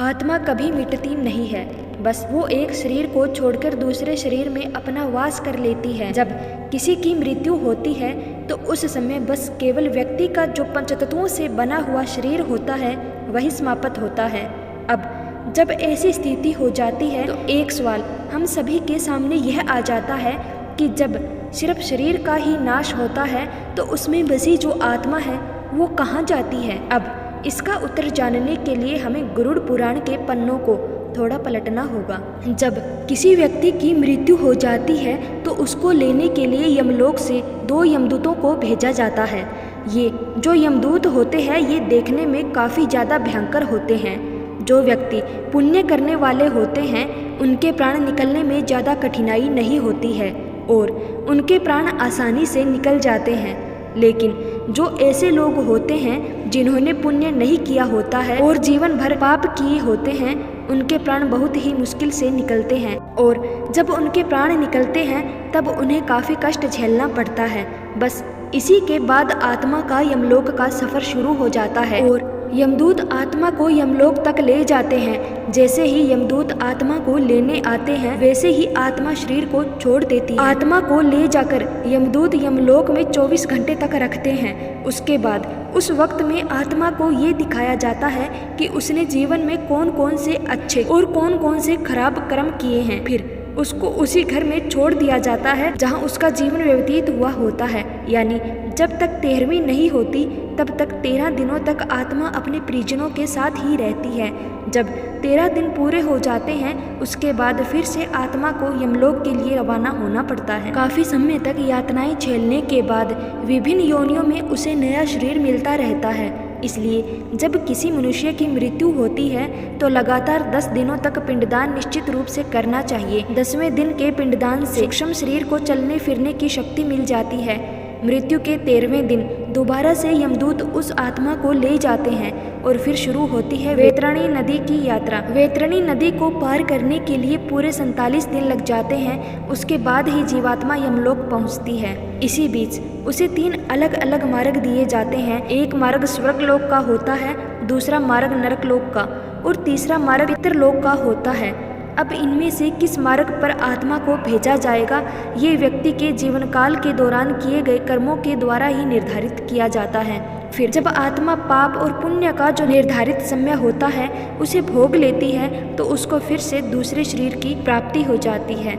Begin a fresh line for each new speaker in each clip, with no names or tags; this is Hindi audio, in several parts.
आत्मा कभी मिटती नहीं है, बस वो एक शरीर को छोड़कर दूसरे शरीर में अपना वास कर लेती है। जब किसी की मृत्यु होती है तो उस समय बस केवल व्यक्ति का जो पंचतत्वों से बना हुआ शरीर होता है वही समाप्त होता है। अब जब ऐसी स्थिति हो जाती है तो एक सवाल हम सभी के सामने यह आ जाता है कि जब सिर्फ शरीर का ही नाश होता है तो उसमें बसी जो आत्मा है वो कहाँ जाती है। अब इसका उत्तर जानने के लिए हमें गरुड़ पुराण के पन्नों को थोड़ा पलटना होगा। जब किसी व्यक्ति की मृत्यु हो जाती है तो उसको लेने के लिए यमलोक से 2 यमदूतों को भेजा जाता है। ये जो यमदूत होते हैं ये देखने में काफ़ी ज़्यादा भयंकर होते हैं। जो व्यक्ति पुण्य करने वाले होते हैं उनके प्राण निकलने में ज़्यादा कठिनाई नहीं होती है और उनके प्राण आसानी से निकल जाते हैं। लेकिन जो ऐसे लोग होते हैं जिन्होंने पुण्य नहीं किया होता है और जीवन भर पाप किए होते हैं उनके प्राण बहुत ही मुश्किल से निकलते हैं और जब उनके प्राण निकलते हैं तब उन्हें काफ़ी कष्ट झेलना पड़ता है। बस इसी के बाद आत्मा का यमलोक का सफ़र शुरू हो जाता है और यमदूत आत्मा को यमलोक तक ले जाते हैं। जैसे ही यमदूत आत्मा को लेने आते हैं वैसे ही आत्मा शरीर को छोड़ देती है। आत्मा को ले जाकर यमदूत यमलोक में 24 घंटे तक रखते हैं। उसके बाद उस वक्त में आत्मा को ये दिखाया जाता है कि उसने जीवन में कौन कौन से अच्छे और कौन कौन से खराब कर्म किए हैं। फिर उसको उसी घर में छोड़ दिया जाता है जहाँ उसका जीवन व्यतीत हुआ होता है। यानी जब तक 13वीं नहीं होती तब तक 13 दिनों तक आत्मा अपने परिजनों के साथ ही रहती है। जब 13 दिन पूरे हो जाते हैं उसके बाद फिर से आत्मा को यमलोक के लिए रवाना होना पड़ता है। काफ़ी समय तक यातनाएं झेलने के बाद विभिन्न योनियों में उसे नया शरीर मिलता रहता है। इसलिए जब किसी मनुष्य की मृत्यु होती है तो लगातार 10 दिनों तक पिंडदान निश्चित रूप से करना चाहिए। 10वें दिन के पिंडदान से सूक्ष्म शरीर को चलने फिरने की शक्ति मिल जाती है। मृत्यु के 13वें दिन दोबारा से यमदूत उस आत्मा को ले जाते हैं और फिर शुरू होती है वैतरणी नदी की यात्रा। वैतरणी नदी को पार करने के लिए पूरे 47 दिन लग जाते हैं। उसके बाद ही जीवात्मा यमलोक पहुंचती है। इसी बीच उसे 3 अलग अलग मार्ग दिए जाते हैं। एक मार्ग स्वर्गलोक का होता है, दूसरा मार्ग नरकलोक का और तीसरा मार्ग पितरलोक का होता है। अब इनमें से किस मार्ग पर आत्मा को भेजा जाएगा ये व्यक्ति के जीवन काल के दौरान किए गए कर्मों के द्वारा ही निर्धारित किया जाता है। फिर जब आत्मा पाप और पुण्य का जो निर्धारित समय होता है उसे भोग लेती है तो उसको फिर से दूसरे शरीर की प्राप्ति हो जाती है।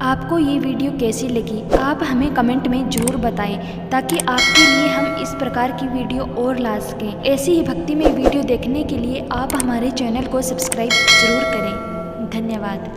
आपको ये वीडियो कैसी लगी आप हमें कमेंट में ज़रूर बताएं ताकि आपके लिए हम इस प्रकार की वीडियो और ला सकें। ऐसी ही भक्ति में वीडियो देखने के लिए आप हमारे चैनल को सब्सक्राइब जरूर करें। धन्यवाद।